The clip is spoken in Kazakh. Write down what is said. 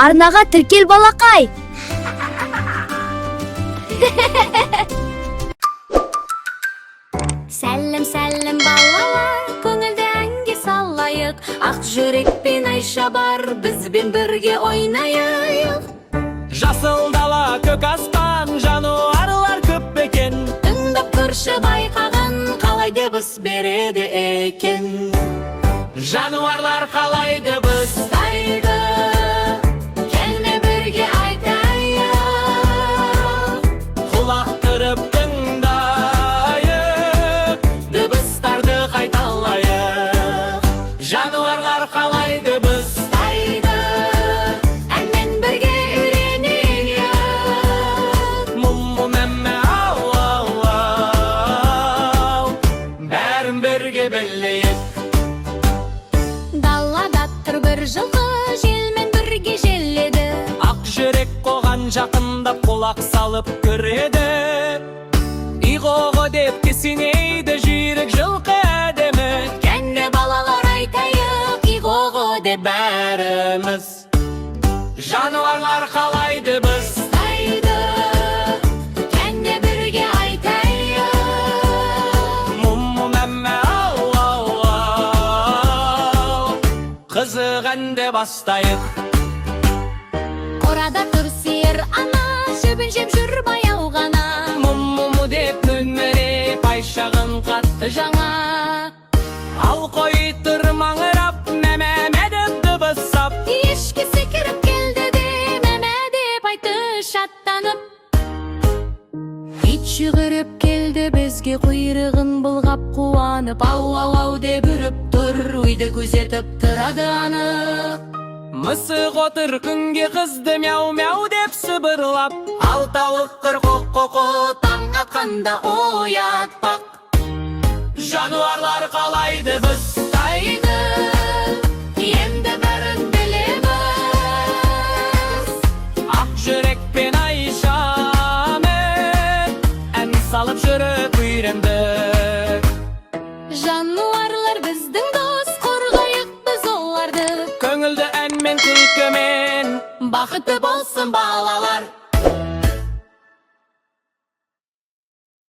арнага тиркел балакай. Сәлем балалар, көңілді әнге салайық. Ақ жүрекпен Айша бар, бізбен бірге ойнайық. Жасыл дала, көк аспан, жануарлар көп екен. Тыңдап көрші байқаған, қалай дыбыс береді екен. Жануарлар қалай дыбыс Айтайды, келме бірге айтайық. құлақ түріп тыңдайық, дыбыстарды қайталайық. Жануарлар қалай дыбыс Айтайды, әнмен бірге үйренейік. Мұмму мәммә ау ау ау, бәрін бірге білейік. Далада тұр бір жылқы, желмен бірге желеді. Ақ жүрек қоған жақындап құлақ салып көреді. Иғоғы деп кесінейді жүйрік жылқы әдемі. Кәнне балалар айтайық, иғоғы деп бәріміз. Жануарлар қалай дыбыс Айтайды, кәнне бірге айтайық. Мұмму мәммә ау ау ау, қызық әнді бастайық. Қорада тұр сиыр ана, шөбін жеп жүр баяу ғана. Мұмму деп мөңіреп, Айшағын қатты жаңа. Ал қой тұр маңырап, мәмәмә деп дыбыстап. Ешкі секіріп келді де, мәмә деп айтты шаттанып. Ит жүгіріп келді бізге, құйрығын былғап қуанып. Ау ау ау деп үріп тұр, үйді көзетіп тұрады анық. Мысық отыр күнге қызды, мяу-мяу деп сыбырлап. Ал тауық қоқ-қоқ, таң атқанда оятпақ. Жануарлар қалай дыбыс Айтайды, енді бәрін білеміз. Ақ жүрекпен Айшамен ән салып жүріп үйрендік. Жануарлар біздің дос, қорғайық біз оларды. Көңілді әнмен күлкімен Бақытты болсын балалар.